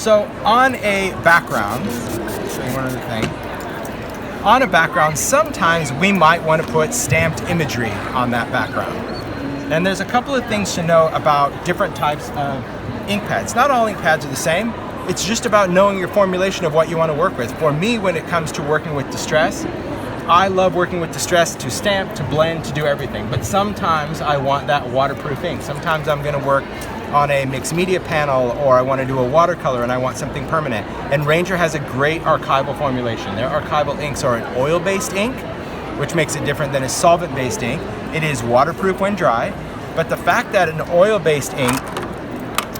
So on a background, I'll show you one other thing. On a background, sometimes we might want to put stamped imagery on that background. And there's a couple of things to know about different types of ink pads. Not all ink pads are the same. It's just about knowing your formulation of what you want to work with. For me, when it comes to working with Distress, I love working with Distress to stamp, to blend, to do everything. But sometimes I want that waterproof ink. Sometimes I'm going to work on a mixed media panel, or I want to do a watercolor and I want something permanent. And Reinker has a great archival formulation. Their archival inks are an oil-based ink, which makes it different than a solvent-based ink. It is waterproof when dry, but the fact that an oil-based ink,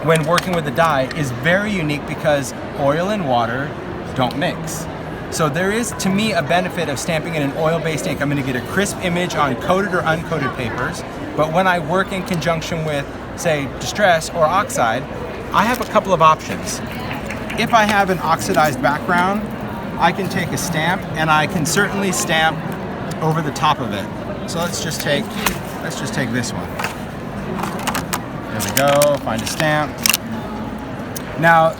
when working with the dye, is very unique because oil and water don't mix. So there is, to me, a benefit of stamping in an oil-based ink. I'm going to get a crisp image on coated or uncoated papers, but when I work in conjunction with, say, Distress or Oxide, I have a couple of options. If I have an oxidized background, I can take a stamp and I can certainly stamp over the top of it. So let's just take this one. There we go, find a stamp. Now,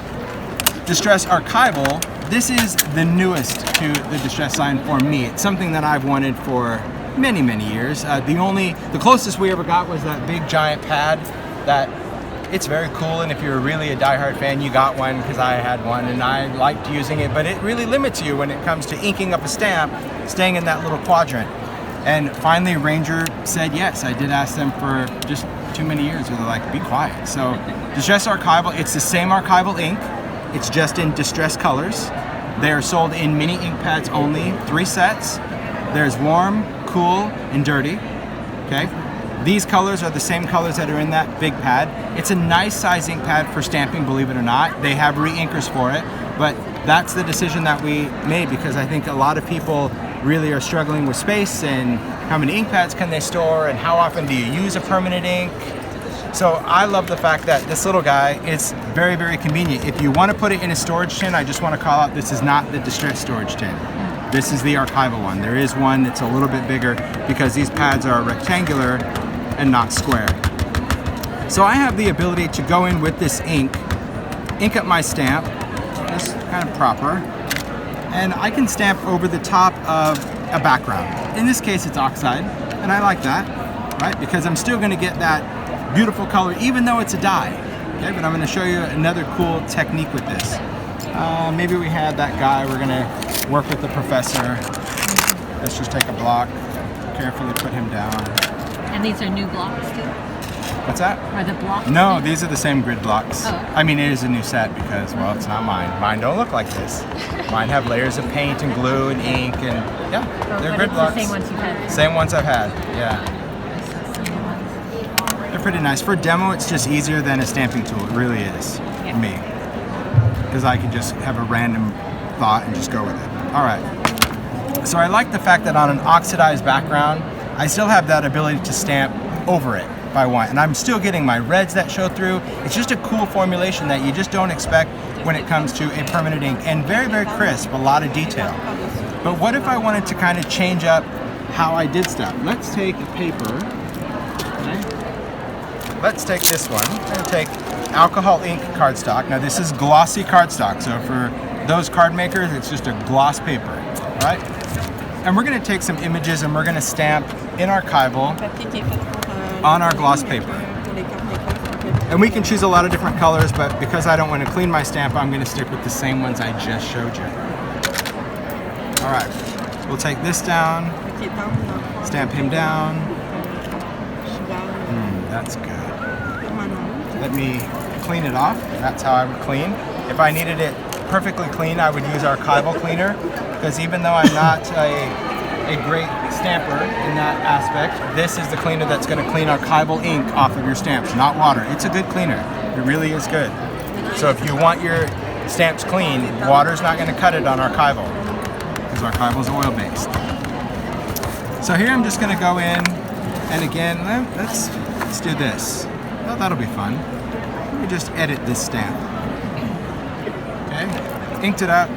Distress Archival, this is the newest to the Distress line for me. It's something that I've wanted for many, many years. The closest we ever got was that big giant pad that it's very cool, and if you're really a diehard fan, you got one, because I had one and I liked using it, but it really limits you when it comes to inking up a stamp, staying in that little quadrant. And finally, Reinker said yes. I did ask them for just too many years where they're like, be quiet. So Distress Archival, it's the same archival ink, it's just in Distress colors. They are sold in mini ink pads only, 3 sets. There's warm, cool, and dirty, okay? These colors are the same colors that are in that big pad. It's a nice size ink pad for stamping, believe it or not. They have reinkers for it, but that's the decision that we made, because I think a lot of people really are struggling with space and how many ink pads can they store and how often do you use a permanent ink. So I love the fact that this little guy is very, very convenient. If you want to put it in a storage tin, I just want to call out, this is not the Distress storage tin. This is the archival one. There is one that's a little bit bigger because these pads are rectangular and not square. So I have the ability to go in with this ink up my stamp, just kind of proper, and I can stamp over the top of a background. In this case, it's Oxide, and I like that, right? Because I'm still gonna get that beautiful color, even though it's a dye. Okay, but I'm gonna show you another cool technique with this. Maybe we had that guy, we're gonna work with the professor. Let's just take a block, carefully put him down. And these are new blocks too? What's that? Are the blocks? No, these are the same grid blocks. Oh. I mean, it is a new set because, well, it's not mine. Mine don't look like this. Mine have layers of paint and glue and ink and, yeah, they're grid blocks. The same ones you've had? Same ones I've had, yeah. They're pretty nice. For demo, it's just easier than a stamping tool. It really is, for me. Because I can just have a random thought and just go with it. All right. So I like the fact that on an oxidized background, I still have that ability to stamp over it if I want. And I'm still getting my reds that show through. It's just a cool formulation that you just don't expect when it comes to a permanent ink. And very, very crisp, a lot of detail. But what if I wanted to kind of change up how I did stuff? Let's take a paper. Okay. Let's take this one. I'm going to take alcohol ink cardstock. Now this is glossy cardstock, so for those card makers, it's just a gloss paper, right? And we're going to take some images and we're going to stamp in archival on our gloss paper. And we can choose a lot of different colors, but because I don't want to clean my stamp, I'm going to stick with the same ones I just showed you. All right, we'll take this down, stamp him down. That's good. Let me clean it off. That's how I would clean. If I needed it perfectly clean, I would use archival cleaner, because even though I'm not a great stamper in that aspect, this is the cleaner that's going to clean archival ink off of your stamps, not water. It's a good cleaner. It really is good. So if you want your stamps clean, water's not going to cut it on archival, because archival is oil-based. So here I'm just going to go in, and again, let's do this. Well, that'll be fun. Let me just edit this stamp. Okay, inked it up.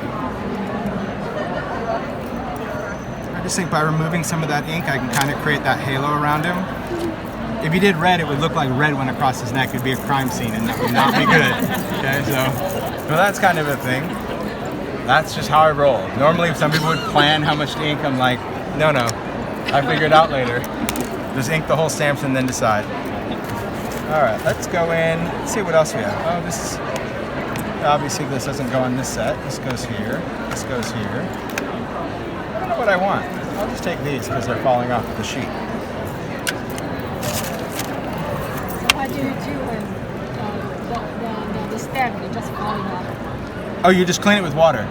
I just think by removing some of that ink, I can kind of create that halo around him. If you did red, it would look like red went across his neck. It'd be a crime scene, and that would not be good. Okay, so Well, that's kind of a thing. That's just how I roll. Normally, some people would plan how much to ink. I'm like, no, I figure it out later. Just ink the whole stamps and then decide. All right, let's go in. Let's see what else we have. Oh, this is, obviously this doesn't go on this set. This goes here. This goes here. I don't know what I want. I'll just take these because they're falling off the sheet. What do you do when the stamp is just falling off? Oh, you just clean it with water.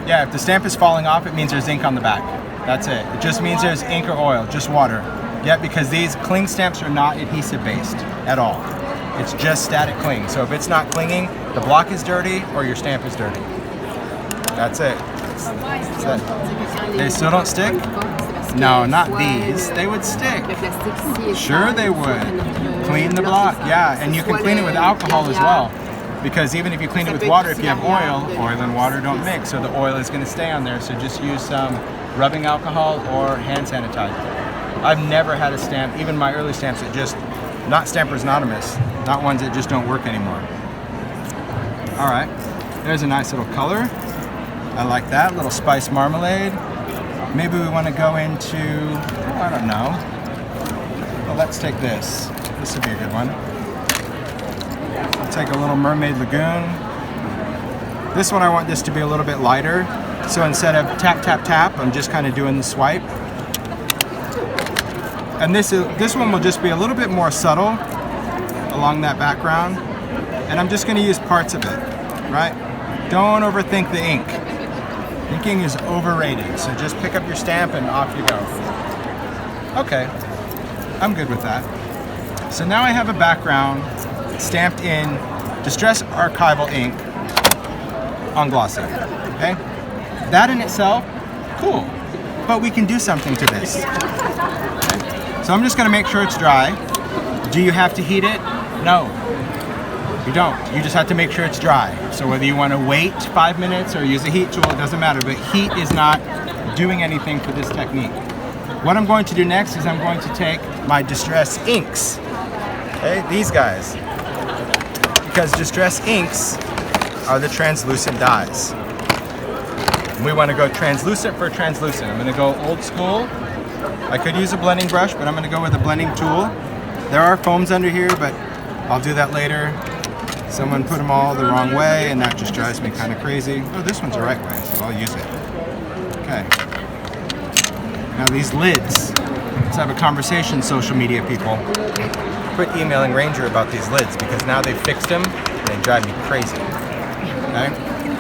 Yeah, if the stamp is falling off, it means there's ink on the back. That's it. It just means there's ink or oil, just water. Yeah, because these cling stamps are not adhesive based at all. It's just static cling. So if it's not clinging, the block is dirty or your stamp is dirty. That's it. They still don't stick? No, not these. They would stick. Sure they would. Clean the block, yeah. And you can clean it with alcohol as well. Because even if you clean it with water, if you have oil and water don't mix, so the oil is going to stay on there. So just use some rubbing alcohol or hand sanitizer. I've never had a stamp, even my early stamps, that just, not Stampers Anonymous, not ones that just don't work anymore. All right, there's a nice little color. I like that, little spice marmalade. Maybe we want to go into, oh, I don't know. Well, let's take this. This would be a good one. I'll take a little Mermaid Lagoon. This one, I want this to be a little bit lighter. So instead of tap, tap, tap, I'm just kind of doing the swipe. And this one will just be a little bit more subtle along that background. And I'm just going to use parts of it, right? Don't overthink the ink. Inking is overrated, so just pick up your stamp and off you go. Okay, I'm good with that. So now I have a background stamped in Distress Archival ink on glossy, okay? That in itself, cool, but we can do something to this. Okay? So I'm just gonna make sure it's dry. Do you have to heat it? No, you don't. You just have to make sure it's dry. So whether you wanna wait 5 minutes or use a heat tool, it doesn't matter, but heat is not doing anything for this technique. What I'm going to do next is I'm going to take my Distress inks, okay, these guys, because Distress inks are the translucent dyes. We want to go translucent for translucent. I'm going to go old school. I could use a blending brush, but I'm going to go with a blending tool. There are foams under here, but I'll do that later. Someone put them all the wrong way, and that just drives me kind of crazy. Oh, this one's the right way, so I'll use it. Okay. Now these lids. Let's have a conversation, social media people. Quit emailing Reinker about these lids because now they've fixed them and they drive me crazy. Okay?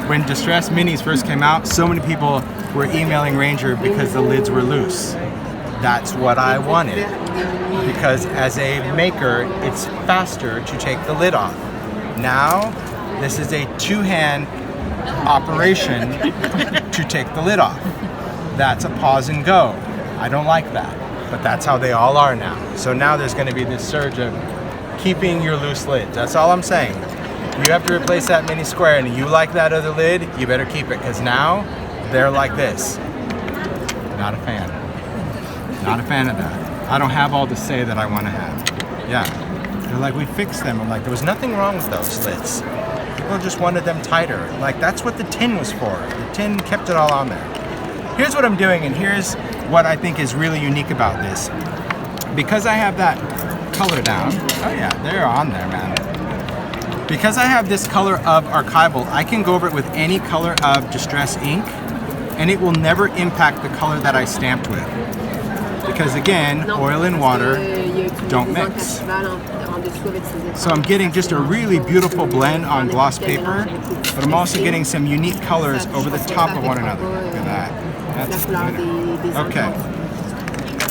When Distress Minis first came out, so many people were emailing Reinker because the lids were loose. That's what I wanted. Because as a maker, it's faster to take the lid off. Now, this is a two-hand operation to take the lid off. That's a pause and go. I don't like that, but that's how they all are now. So now there's going to be this surge of keeping your loose lids. That's all I'm saying. You have to replace that mini square, and you like that other lid, you better keep it, because now they're like this. Not a fan. Not a fan of that. I don't have all the say that I want to have. Yeah. They're like, we fixed them. I'm like, there was nothing wrong with those lids. People just wanted them tighter. Like, that's what the tin was for. The tin kept it all on there. Here's what I'm doing, and here's what I think is really unique about this. Because I have that color down, oh yeah, they're on there, man. Because I have this color of archival, I can go over it with any color of Distress ink, and it will never impact the color that I stamped with. Because again, oil and water don't mix. So I'm getting just a really beautiful blend on gloss paper, but I'm also getting some unique colors over the top of one another. Look at that. That's beautiful. Okay,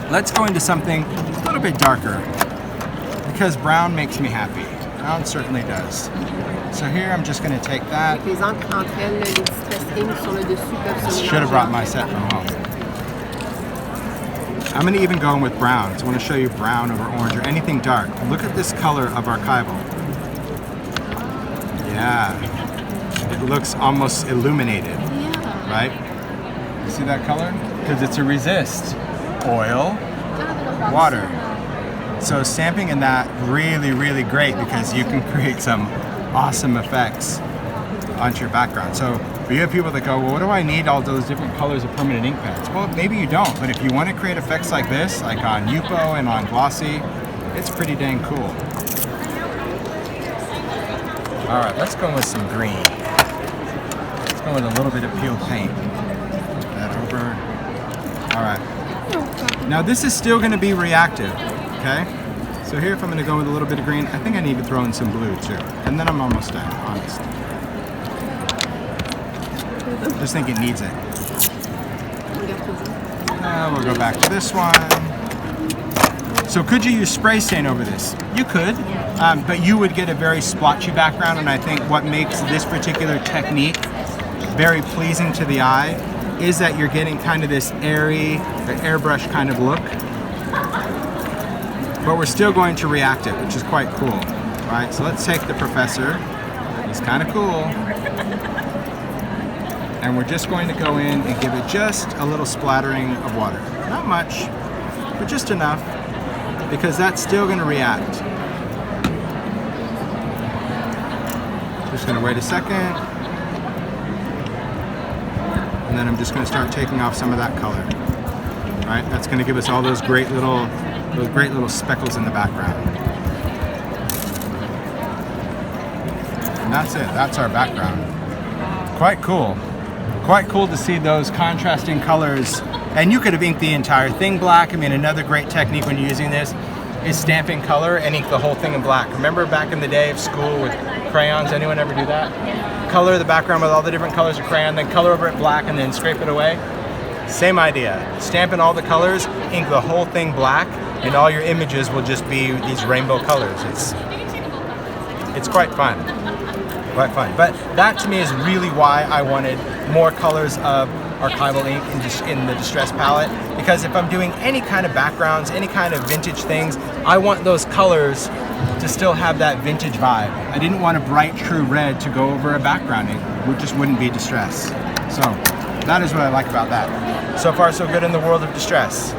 let's go into something a little bit darker, because brown makes me happy. Brown certainly does. So here I'm just going to take that. I should have brought my set from home. I'm going to even go in with brown. So I want to show you brown over orange or anything dark. Look at this color of archival. Yeah, it looks almost illuminated, right? You see that color? Because it's a resist. Oil, water. So stamping in that really, really great because you can create some awesome effects. onto your background. So you have people that go, well, what do I need all those different colors of permanent ink pads? Well, maybe you don't, but if you want to create effects like this, like on Yupo and on Glossy, it's pretty dang cool. All right, let's go with some green. Let's go with a little bit of peel paint. Flip that over. All right. Now this is still going to be reactive, okay? So here, if I'm going to go with a little bit of green, I think I need to throw in some blue too. And then I'm almost done, honest. Just think it needs it. We'll go back to this one. So could you use spray stain over this? You could, but you would get a very splotchy background, and I think what makes this particular technique very pleasing to the eye is that you're getting kind of this airy, airbrush kind of look. But we're still going to react it, which is quite cool. All right, so let's take the professor. He's kind of cool. And we're just going to go in and give it just a little splattering of water. Not much, but just enough, because that's still going to react. Just going to wait a second. And then I'm just going to start taking off some of that color. All right, that's going to give us all those great little speckles in the background. And that's it, that's our background. Quite cool. Quite cool to see those contrasting colors. And you could have inked the entire thing black. I mean, another great technique when you're using this is stamping color and ink the whole thing in black. Remember back in the day of school with crayons? Anyone ever do that? Color the background with all the different colors of crayon, then color over it black and then scrape it away. Same idea. Stamp in all the colors, ink the whole thing black, and all your images will just be these rainbow colors. It's quite fun. Quite fun. But that to me is really why I wanted more colors of archival ink in the Distress palette, because if I'm doing any kind of backgrounds, any kind of vintage things, I want those colors to still have that vintage vibe. I didn't want a bright true red to go over a background ink. It just wouldn't be Distress. So that is what I like about that. So far so good in the world of Distress.